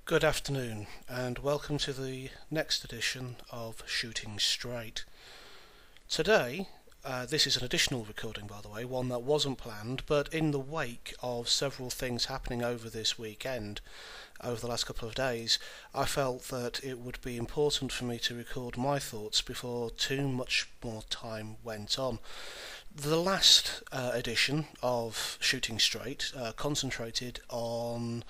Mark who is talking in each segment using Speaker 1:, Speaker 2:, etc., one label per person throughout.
Speaker 1: Good afternoon, and welcome to the next edition of Shooting Straight. Today, this is an additional recording, by the way, one that wasn't planned, but in the wake of several things happening over this weekend, over the last couple of days, I felt that it would be important for me to record my thoughts before too much more time went on. The last edition of Shooting Straight concentrated on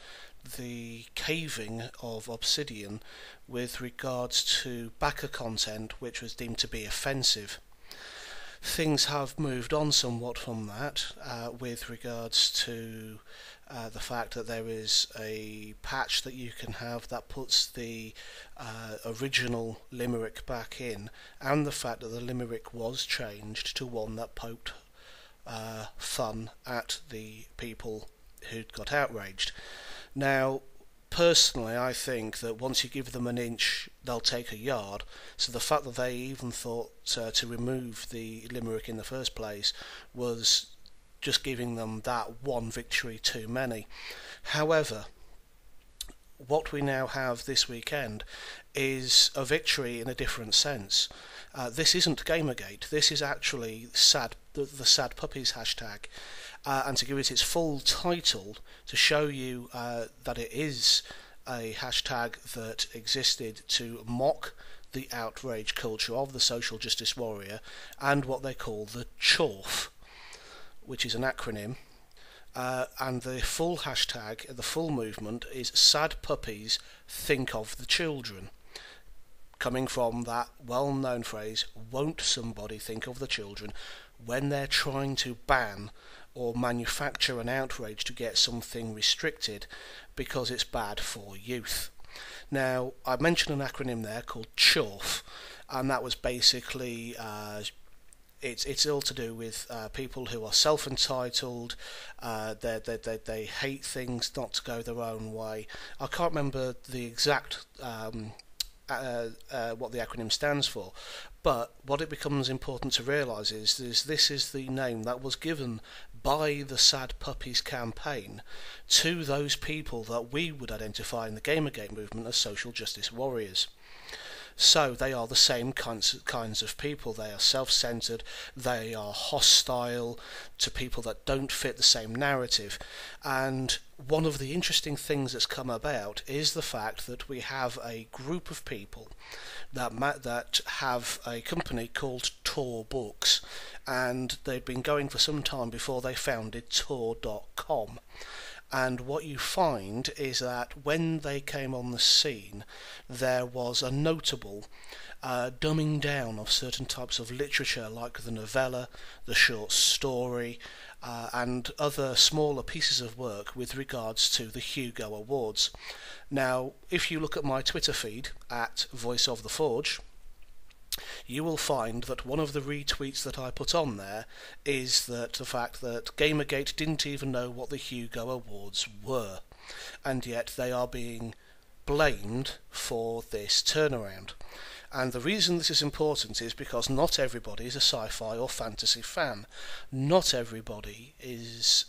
Speaker 1: the caving of obsidian with regards to backer content which was deemed to be offensive. Things have moved on somewhat from that with regards to the fact that there is a patch that you can have that puts the original limerick back in, and the fact that the limerick was changed to one that poked fun at the people who'd got outraged. Now, personally, I think that once you give them an inch, they'll take a yard. So the fact that they even thought to remove the limerick in the first place was just giving them that one victory too many. However, what we now have this weekend is a victory in a different sense. This isn't GamerGate. This is actually the Sad Puppies hashtag. And to give it its full title, to show you that it is a hashtag that existed to mock the outrage culture of the social justice warrior and what they call the CHORF, which is an acronym. And the full hashtag, the full movement, is Sad Puppies Think of the Children, coming from that well-known phrase, won't somebody think of the children, when they're trying to ban or manufacture an outrage to get something restricted because it's bad for youth. Now, I mentioned an acronym there called CHORF, and that was basically it's all to do with people who are self-entitled. They hate things not to go their own way. I can't remember the exact what the acronym stands for, but what it becomes important to realise is this is the name that was given by the Sad Puppies campaign to those people that we would identify in the GamerGate movement as social justice warriors. So they are the same kinds of people. They are self-centered, they are hostile to people that don't fit the same narrative. And one of the interesting things that's come about is the fact that we have a group of people that have a company called Tor Books, and they'd been going for some time before they founded Tor.com. And what you find is that when they came on the scene, there was a notable dumbing down of certain types of literature, like the novella, the short story, and other smaller pieces of work with regards to the Hugo Awards. Now, if you look at my Twitter feed at Voice of the Forge, you will find that one of the retweets that I put on there is that the fact that GamerGate didn't even know what the Hugo Awards were, and yet they are being blamed for this turnaround. And the reason this is important is because not everybody is a sci-fi or fantasy fan. Not everybody is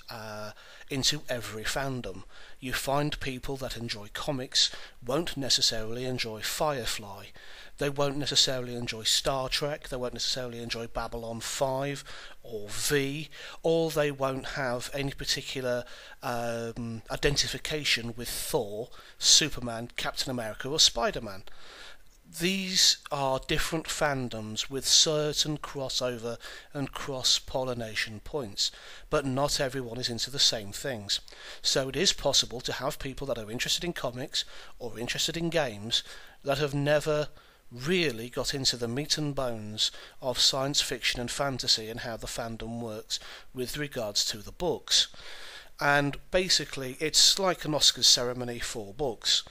Speaker 1: into every fandom. You find people that enjoy comics won't necessarily enjoy Firefly. They won't necessarily enjoy Star Trek, they won't necessarily enjoy Babylon 5 or V, or they won't have any particular identification with Thor, Superman, Captain America or Spider-Man. These are different fandoms with certain crossover and cross-pollination points, but not everyone is into the same things. So it is possible to have people that are interested in comics or interested in games that have never really got into the meat and bones of science fiction and fantasy and how the fandom works with regards to the books. And basically it's like an Oscars ceremony for books,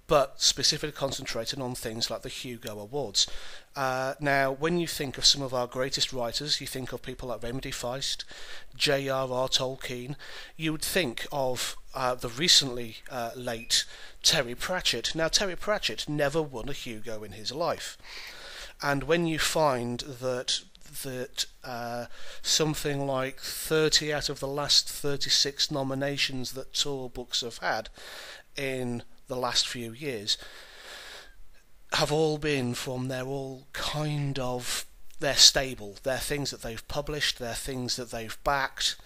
Speaker 1: but specifically concentrating on things like the Hugo Awards. Now, when you think of some of our greatest writers, you think of people like Remedy Feist, J.R.R. Tolkien, you would think of the recently late Terry Pratchett. Now, Terry Pratchett never won a Hugo in his life. And when you find that something like 30 out of the last 36 nominations that Tor Books have had in the last few years have all been from they're stable. They're things that they've published, they're things that they've backed,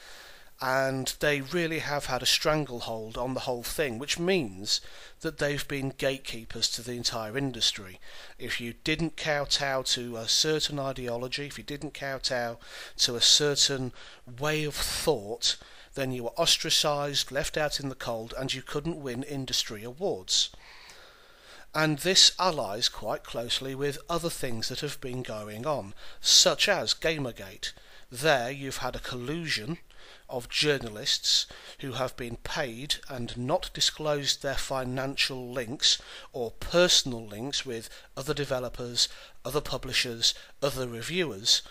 Speaker 1: and they really have had a stranglehold on the whole thing, which means that they've been gatekeepers to the entire industry. If you didn't kowtow to a certain ideology, if you didn't kowtow to a certain way of thought, then you were ostracised, left out in the cold, and you couldn't win industry awards. And this allies quite closely with other things that have been going on, such as GamerGate. There you've had a collusion of journalists who have been paid and not disclosed their financial links or personal links with other developers, other publishers, other reviewers,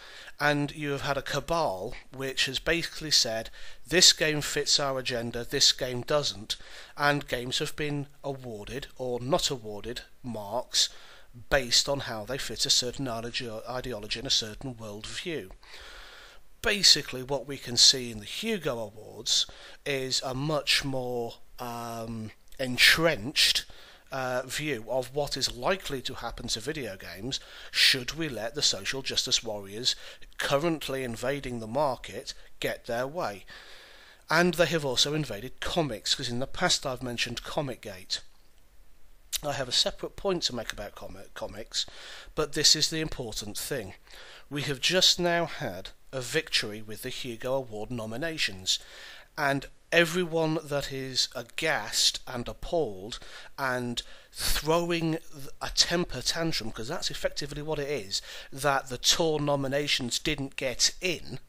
Speaker 1: and you have had a cabal which has basically said this game fits our agenda, this game doesn't, and games have been awarded or not awarded marks based on how they fit a certain ideology and a certain worldview. Basically what we can see in the Hugo Awards is a much more entrenched view of what is likely to happen to video games should we let the social justice warriors currently invading the market get their way. And they have also invaded comics, because in the past I've mentioned GamerGate. I have a separate point to make about comics, but this is the important thing. We have just now had a victory with the Hugo Award nominations, and everyone that is aghast and appalled and throwing a temper tantrum, because that's effectively what it is, that the Tor nominations didn't get in,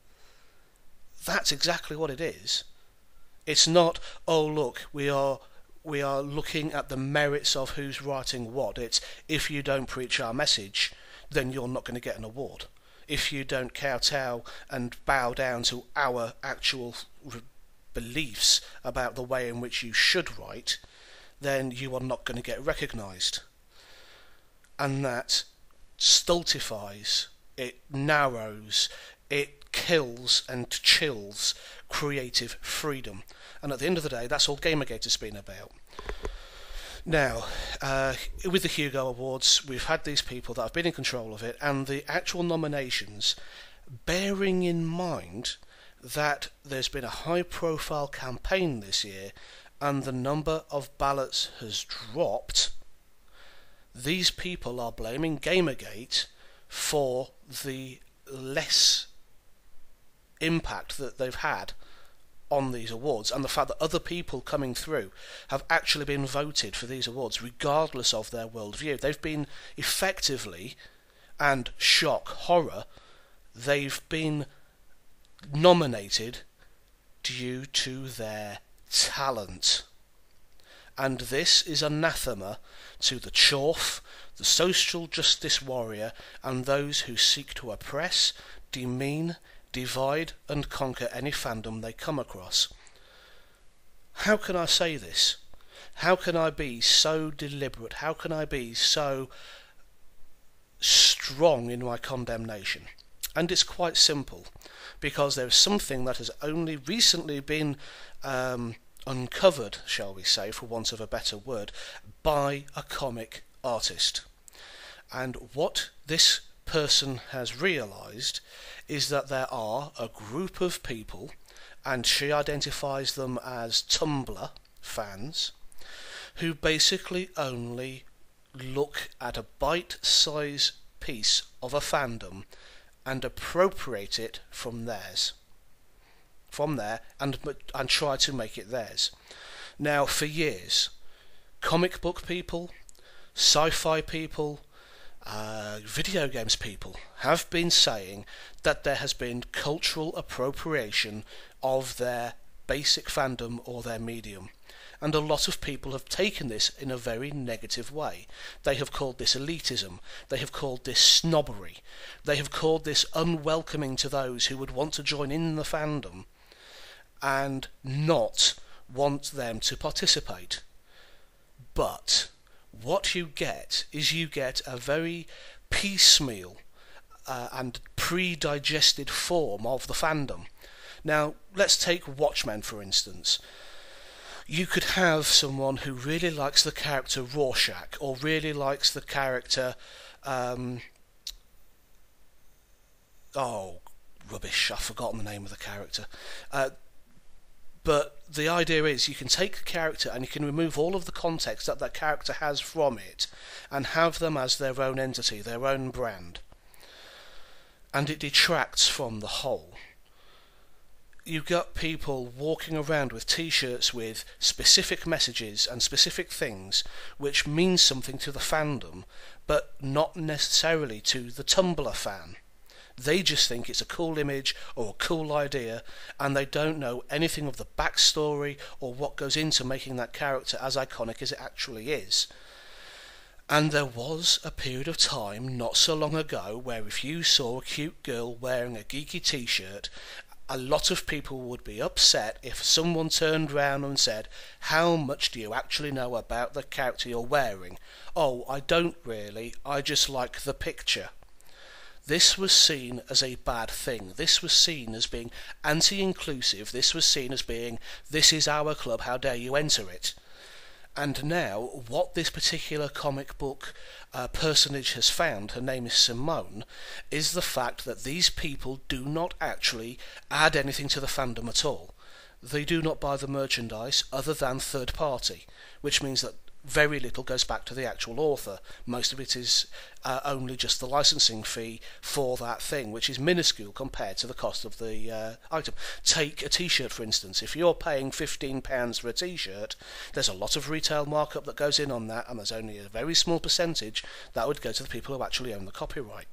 Speaker 1: that's exactly what it is. It's not, oh look, we are looking at the merits of who's writing what. It's, if you don't preach our message, then you're not going to get an award. If you don't kowtow and bow down to our actual beliefs about the way in which you should write, then you are not going to get recognised. And that stultifies, it narrows, it kills and chills creative freedom. And at the end of the day, that's all GamerGate has been about. Now, with the Hugo Awards, we've had these people that have been in control of it, and the actual nominations, bearing in mind that there's been a high-profile campaign this year, and the number of ballots has dropped, these people are blaming GamerGate for the less impact that they've had on these awards, and the fact that other people coming through have actually been voted for these awards regardless of their worldview. They've been effectively, and shock, horror, they've been nominated due to their talent. And this is anathema to the chorf, the social justice warrior, and those who seek to oppress, demean, divide and conquer any fandom they come across. How can I say this? How can I be so deliberate? How can I be so strong in my condemnation? And it's quite simple, because there is something that has only recently been uncovered, shall we say, for want of a better word, by a comic artist. And what this person has realised is that there are a group of people, and she identifies them as Tumblr fans, who basically only look at a bite-sized piece of a fandom and appropriate it from there, and try to make it theirs. Now, for years, comic book people, sci-fi people, video games people have been saying that there has been cultural appropriation of their basic fandom or their medium, and a lot of people have taken this in a very negative way. They have called this elitism, they have called this snobbery, they have called this unwelcoming to those who would want to join in the fandom and not want them to participate. But what you get is you get a very piecemeal and pre-digested form of the fandom. Now, let's take Watchmen for instance. You could have someone who really likes the character Rorschach, or really likes the character oh, rubbish, I've forgotten the name of the character. But the idea is you can take a character and you can remove all of the context that that character has from it and have them as their own entity, their own brand. And it detracts from the whole. You've got people walking around with t-shirts with specific messages and specific things which mean something to the fandom, but not necessarily to the Tumblr fan. They just think it's a cool image or a cool idea, and they don't know anything of the backstory or what goes into making that character as iconic as it actually is. And there was a period of time not so long ago where if you saw a cute girl wearing a geeky t-shirt, a lot of people would be upset if someone turned round and said, "How much do you actually know about the character you're wearing?" "Oh, I don't really, I just like the picture." This was seen as a bad thing. This was seen as being anti-inclusive. This was seen as being, "This is our club, how dare you enter it?" And now, what this particular comic book personage has found, her name is Simone, is the fact that these people do not actually add anything to the fandom at all. They do not buy the merchandise other than third party, which means that very little goes back to the actual author. Most of it is only just the licensing fee for that thing, which is minuscule compared to the cost of the item. Take a t-shirt, for instance. If you're paying £15 for a t-shirt, there's a lot of retail markup that goes in on that, and there's only a very small percentage that would go to the people who actually own the copyright.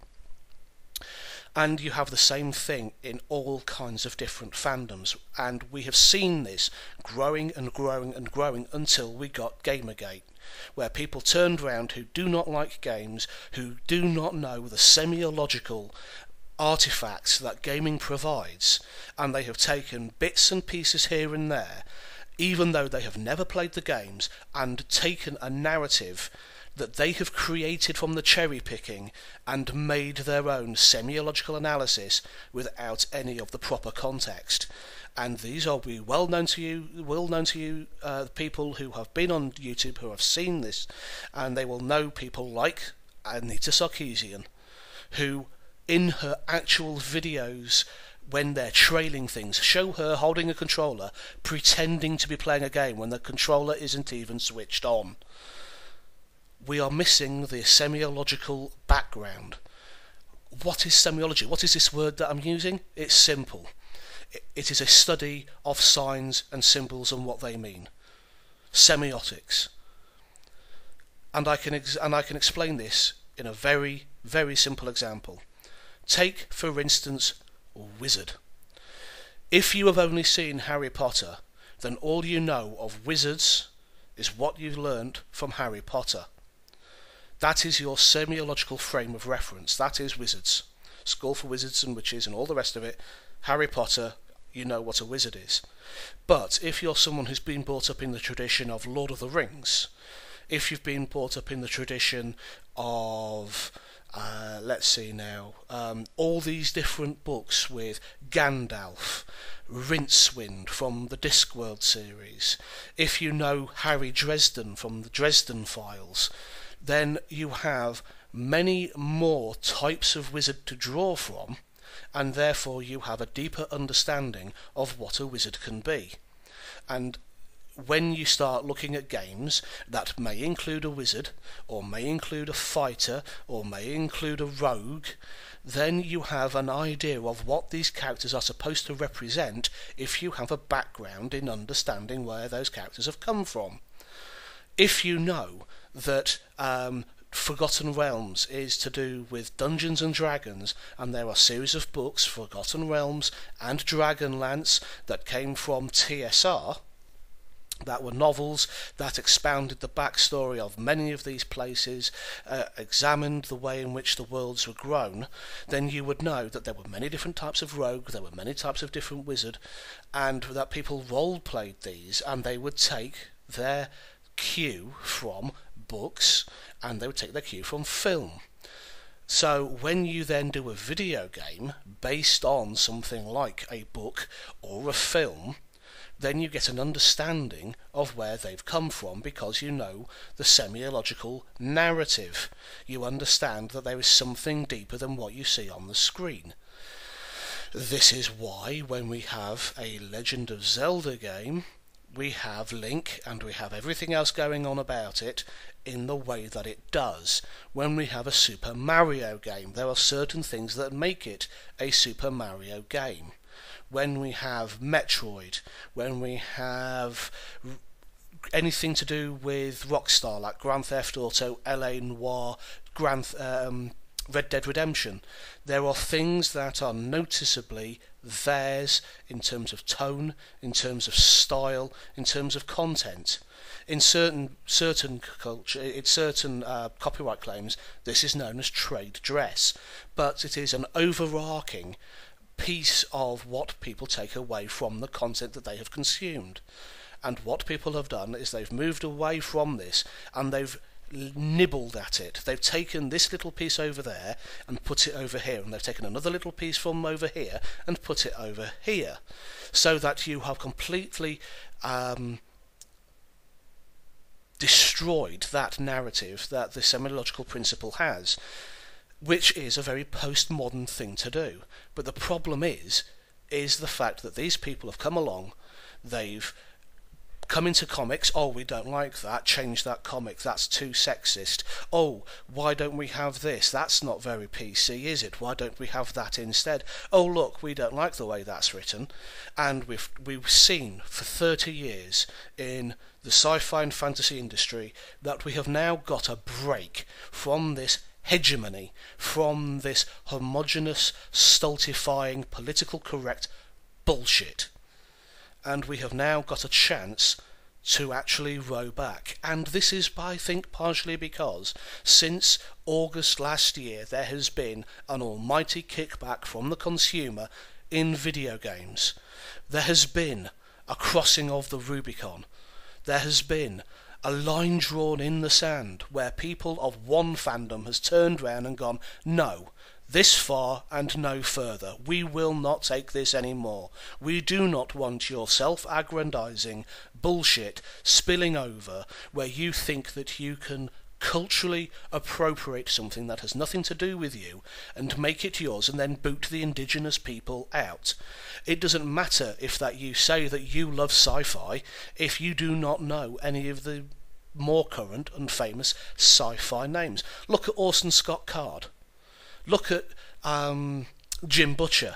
Speaker 1: And you have the same thing in all kinds of different fandoms, and we have seen this growing and growing and growing until we got GamerGate, where people turned round who do not like games, who do not know the semiological artifacts that gaming provides, and they have taken bits and pieces here and there, even though they have never played the games, and taken a narrative that they have created from the cherry picking and made their own semiological analysis without any of the proper context. And these will be well known to you, people who have been on YouTube who have seen this, and they will know people like Anita Sarkeesian, who in her actual videos, when they're trailing things, show her holding a controller pretending to be playing a game when the controller isn't even switched on. We are missing the semiological background. What is semiology? What is this word that I'm using? It's simple. It is a study of signs and symbols and what they mean. Semiotics. And I can explain this in a very, very simple example. Take, for instance, wizard. If you have only seen Harry Potter, then all you know of wizards is what you learned from Harry Potter. That is your semiological frame of reference. That is wizards. School for Wizards and Witches and all the rest of it. Harry Potter, you know what a wizard is. But if you're someone who's been brought up in the tradition of Lord of the Rings, if you've been brought up in the tradition of, let's see now, all these different books with Gandalf, Rincewind from the Discworld series, if you know Harry Dresden from the Dresden Files, then you have many more types of wizard to draw from, and therefore you have a deeper understanding of what a wizard can be. And when you start looking at games that may include a wizard, or may include a fighter, or may include a rogue, then you have an idea of what these characters are supposed to represent if you have a background in understanding where those characters have come from. If you know that Forgotten Realms is to do with Dungeons and Dragons, and there are a series of books, Forgotten Realms and Dragonlance, that came from TSR, that were novels that expounded the backstory of many of these places, examined the way in which the worlds were grown, then you would know that there were many different types of rogue, there were many types of different wizard, and that people role-played these, and they would take their cue from books, and they would take their cue from film. So when you then do a video game based on something like a book or a film, then you get an understanding of where they've come from, because you know the semiological narrative. You understand that there is something deeper than what you see on the screen. This is why when we have a Legend of Zelda game, we have Link and we have everything else going on about it in the way that it does. When we have a Super Mario game, there are certain things that make it a Super Mario game. When we have Metroid, when we have anything to do with Rockstar, like Grand Theft Auto, LA Noire, Red Dead Redemption, there are things that are noticeably theirs in terms of tone, in terms of style, in terms of content. In certain culture, it's certain copyright claims, this is known as trade dress, but it is an overarching piece of what people take away from the content that they have consumed. And what people have done is they've moved away from this and they've nibbled at it. They've taken this little piece over there and put it over here, and they've taken another little piece from over here and put it over here, so that you have completely destroyed that narrative that the semiological principle has, which is a very postmodern thing to do. But the problem is the fact that these people have come along, they've come into comics, oh, we don't like that, change that comic, that's too sexist. Oh, why don't we have this? That's not very PC, is it? Why don't we have that instead? Oh, look, we don't like the way that's written. And we've seen for 30 years in the sci-fi and fantasy industry that we have now got a break from this hegemony, from this homogeneous, stultifying, political correct bullshit. And we have now got a chance to actually row back. And this is, I think, partially because since August last year there has been an almighty kickback from the consumer in video games. There has been a crossing of the Rubicon. There has been a line drawn in the sand where people of one fandom has turned round and gone, no, this far and no further. We will not take this anymore. We do not want your self-aggrandizing bullshit spilling over where you think that you can culturally appropriate something that has nothing to do with you and make it yours and then boot the indigenous people out. It doesn't matter if that you say that you love sci-fi if you do not know any of the more current and famous sci-fi names. Look at Orson Scott Card. Look at Jim Butcher,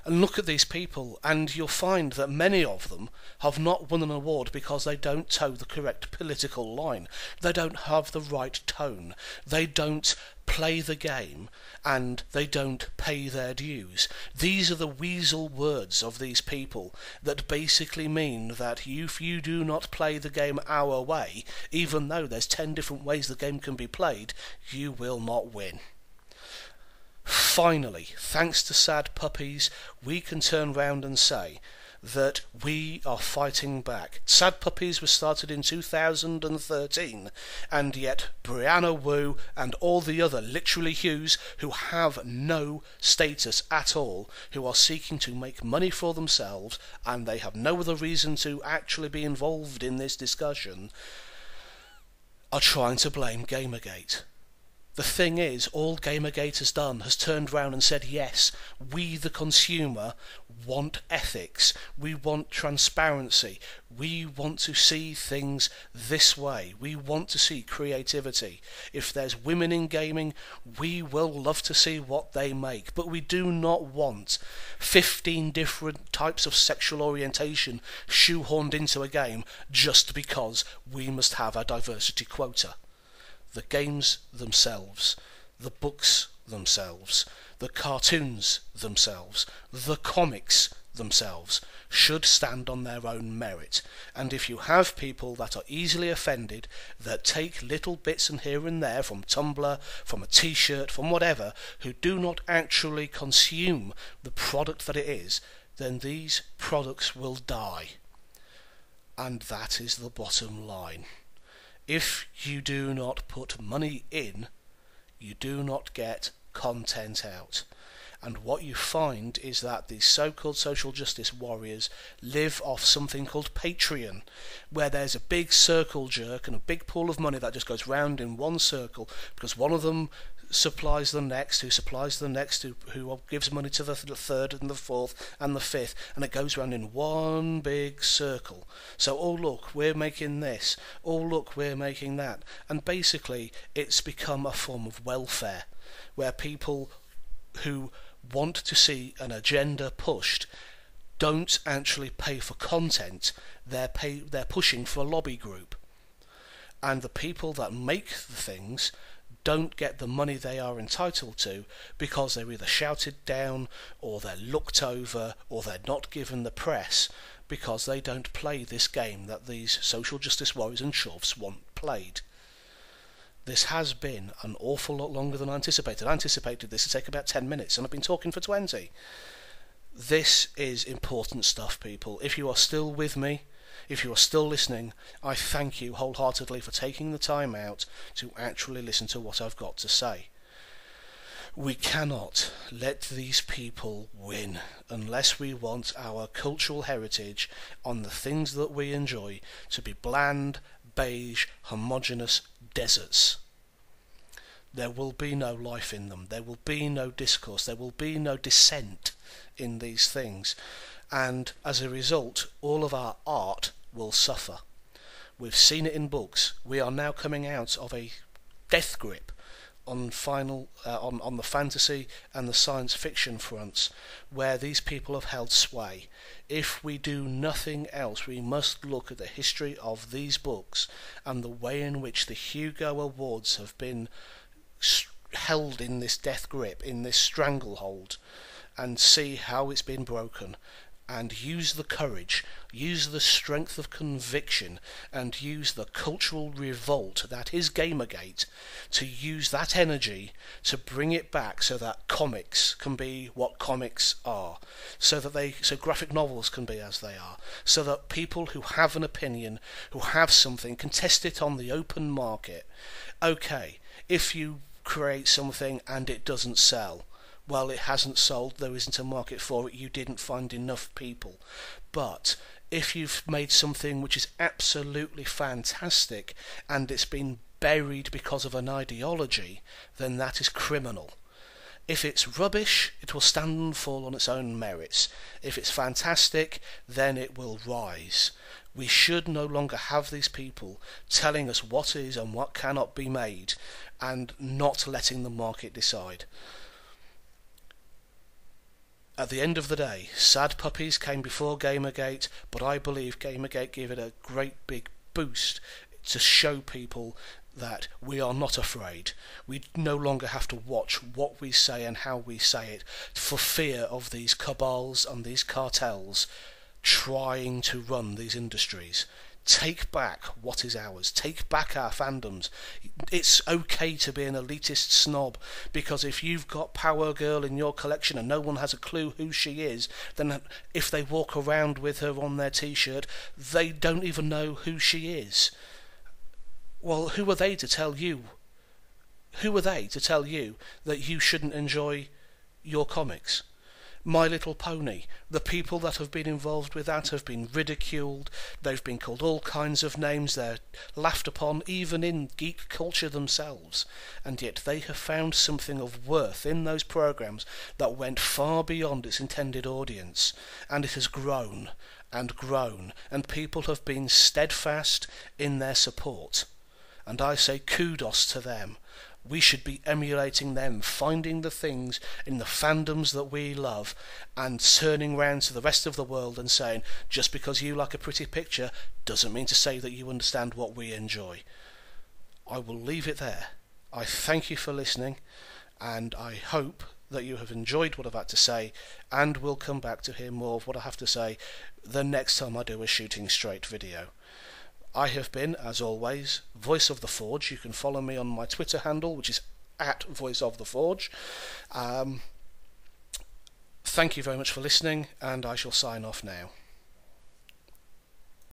Speaker 1: and look at these people, and you'll find that many of them have not won an award because they don't toe the correct political line. They don't have the right tone. They don't play the game, and they don't pay their dues. These are the weasel words of these people that basically mean that if you do not play the game our way, even though there's 10 different ways the game can be played, you will not win. Finally, thanks to Sad Puppies, we can turn round and say that we are fighting back. Sad Puppies was started in 2013, and yet Brianna Wu and all the other literally Hugos who have no status at all, who are seeking to make money for themselves, and they have no other reason to actually be involved in this discussion, are trying to blame GamerGate. The thing is, all GamerGate has done has turned round and said, yes, we the consumer want ethics, we want transparency, we want to see things this way, we want to see creativity. If there's women in gaming, we will love to see what they make, but we do not want 15 different types of sexual orientation shoehorned into a game just because we must have a diversity quota. The games themselves, the books themselves, the cartoons themselves, the comics themselves should stand on their own merit. And if you have people that are easily offended, that take little bits and here and there from Tumblr, from a t-shirt, from whatever, who do not actually consume the product that it is, then these products will die. And that is the bottom line. If you do not put money in, you do not get content out. And what you find is that these so-called social justice warriors live off something called Patreon, where there's a big circle jerk and a big pool of money that just goes round in one circle, because one of them supplies the next, who supplies the next, who gives money to the third and the fourth and the fifth, and it goes round in one big circle. So, oh look, we're making this, oh look, we're making that, and basically it's become a form of welfare, where people who want to see an agenda pushed don't actually pay for content, they're pushing for a lobby group. And the people that make the things don't get the money they are entitled to because they're either shouted down, or they're looked over, or they're not given the press because they don't play this game that these social justice warriors and chuffs want played. This has been an awful lot longer than I anticipated. I anticipated this to take about 10 minutes, and I've been talking for 20. This is important stuff, people. If you are still with me, if you are still listening, I thank you wholeheartedly for taking the time out to actually listen to what I've got to say. We cannot let these people win unless we want our cultural heritage on the things that we enjoy to be bland, beige, homogeneous deserts. There will be no life in them. There will be no discourse. There will be no dissent in these things. And as a result, all of our art will suffer. We've seen it in books. We are now coming out of a death grip on the fantasy and the science fiction fronts, where these people have held sway. If we do nothing else, we must look at the history of these books and the way in which the Hugo Awards have been held in this death grip, in this stranglehold, and see how it's been broken, and use the courage, use the strength of conviction, and use the cultural revolt that is GamerGate to use that energy to bring it back so that comics can be what comics are, so graphic novels can be as they are, so that people who have an opinion, who have something, can test it on the open market. Okay, if you create something and it doesn't sell, well, it hasn't sold, there isn't a market for it, you didn't find enough people. But if you've made something which is absolutely fantastic and it's been buried because of an ideology, then that is criminal. If it's rubbish, it will stand and fall on its own merits. If it's fantastic, then it will rise. We should no longer have these people telling us what is and what cannot be made, and not letting the market decide. At the end of the day, Sad Puppies came before GamerGate, but I believe GamerGate gave it a great big boost to show people that we are not afraid. We no longer have to watch what we say and how we say it for fear of these cabals and these cartels trying to run these industries. Take back what is ours. Take back our fandoms. It's okay to be an elitist snob, because if you've got Power Girl in your collection and no one has a clue who she is, then if they walk around with her on their t-shirt, they don't even know who she is. Well, who are they to tell you? Who are they to tell you that you shouldn't enjoy your comics? My Little Pony, the people that have been involved with that have been ridiculed, they've been called all kinds of names, they're laughed upon even in geek culture themselves, and yet they have found something of worth in those programs that went far beyond its intended audience, and it has grown and grown, and people have been steadfast in their support, and I say kudos to them. We should be emulating them, finding the things in the fandoms that we love and turning round to the rest of the world and saying, just because you like a pretty picture doesn't mean to say that you understand what we enjoy. I will leave it there. I thank you for listening, and I hope that you have enjoyed what I've had to say, and will come back to hear more of what I have to say the next time I do a Shooting Straight video. I have been, as always, Voice of the Forge. You can follow me on my Twitter handle, which is @VoiceOfTheForge. Thank you very much for listening, and I shall sign off now.